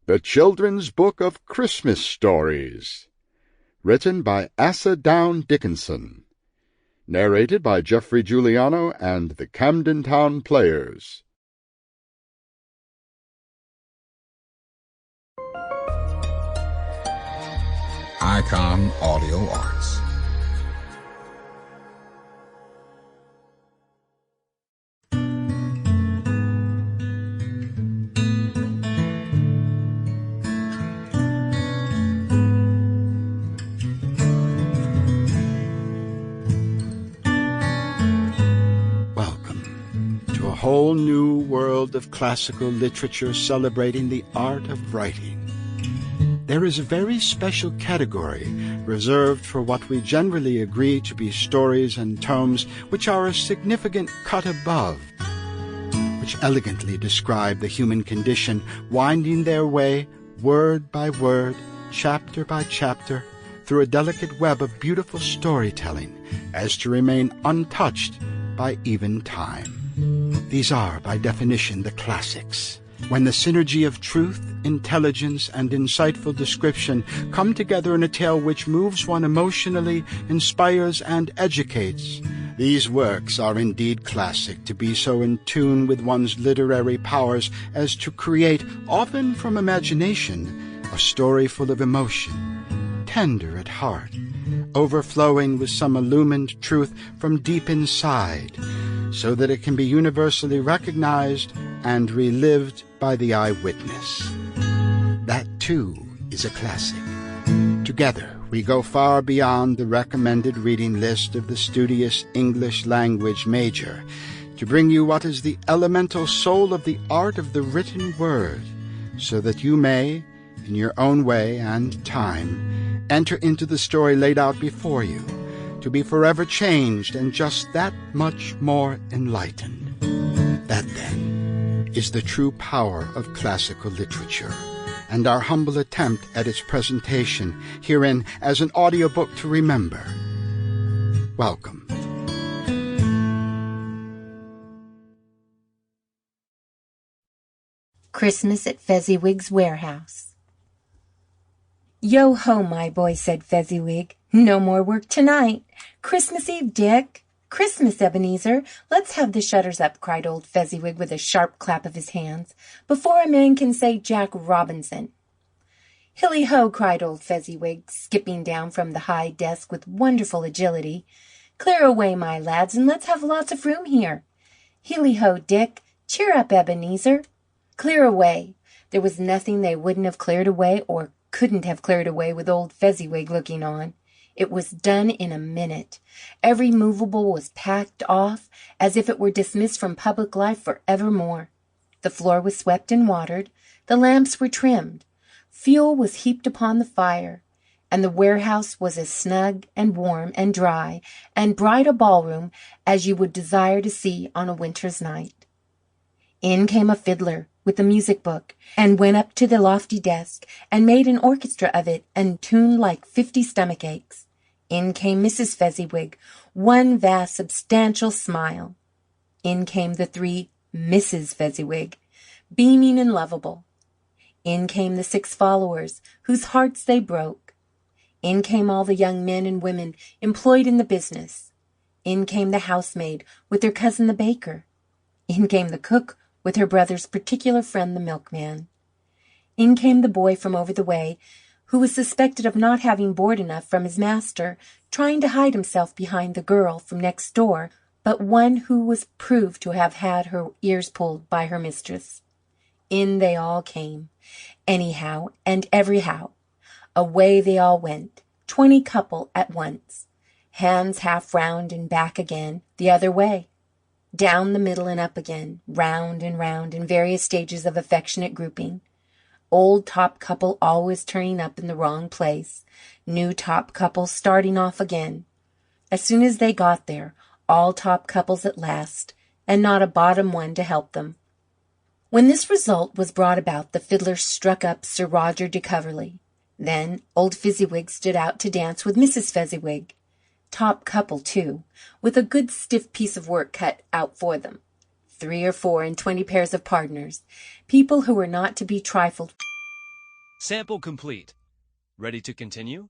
The Children's Book of Christmas Stories, written by Asa Don Dickinson, narrated by Geoffrey Giuliano and the Camden Town Players. Icon Audio Arts. A whole new world of classical literature celebrating the art of writing. There is a very special category reserved for what we generally agree to be stories and tomes which are a significant cut above, which elegantly describe the human condition, winding their way, word by word, chapter by chapter, through a delicate web of beautiful storytelling, as to remain untouched by even time. These are, by definition, the classics, when the synergy of truth, intelligence, and insightful description come together in a tale which moves one emotionally, inspires, and educates. These works are indeed classic, to be so in tune with one's literary powers as to create, often from imagination, a story full of emotion, tender at heart, overflowing with some illumined truth from deep inside, so that it can be universally recognized and relived by the eyewitness. That, too, is a classic. Together, we go far beyond the recommended reading list of the studious English language major to bring you what is the elemental soul of the art of the written word, so that you may, in your own way and time, enter into the story laid out before you, to be forever changed and just that much more enlightened. That, then, is the true power of classical literature, and our humble attempt at its presentation herein as an audiobook to remember. Welcome. Christmas at Fezziwig's warehouse. "Yo-ho, my boy," said Fezziwig. "No more work tonight. Christmas Eve, Dick. Christmas, Ebenezer. Let's have the shutters up," cried old Fezziwig with a sharp clap of his hands, "before a man can say Jack Robinson." "Hilly-ho," cried old Fezziwig, skipping down from the high desk with wonderful agility. "Clear away, my lads, and let's have lots of room here. Hilly-ho, Dick. Cheer up, Ebenezer. Clear away." There was nothing they wouldn't have cleared away or couldn't have cleared away with old Fezziwig looking on. It was done in a minute. Every movable was packed off as if it were dismissed from public life for evermore. The floor was swept and watered. The lamps were trimmed. Fuel was heaped upon the fire, and the warehouse was as snug and warm and dry and bright a ballroom as you would desire to see on a winter's night. In came a fiddler with a music book, and went up to the lofty desk, and made an orchestra of it, and tuned like 50 stomach aches. In came Mrs. Fezziwig, one vast substantial smile. In came the 3 Misses Fezziwig, beaming and lovable. In came the 6 followers, whose hearts they broke. In came all the young men and women employed in the business. In came the housemaid with her cousin the baker. In came the cook with her brother's particular friend the milkman. In came the boy from over the way, who was suspected of not having board enough from his master, trying to hide himself behind the girl from next door, but one who was proved to have had her ears pulled by her mistress. In they all came, anyhow and everyhow. Away they all went, 20 couple at once, hands half round and back again the other way, down the middle and up again, round and round in various stages of affectionate grouping. Old top couple always turning up in the wrong place, new top couples starting off again. As soon as they got there, all top couples at last, and not a bottom one to help them. When this result was brought about, the fiddler struck up Sir Roger de Coverley. Then old Fezziwig stood out to dance with Mrs. Fezziwig. Top couple, too, with a good stiff piece of work cut out for them. 3 or 4 and 20 pairs of partners, people who were not to be trifled. Sample complete. Ready to continue?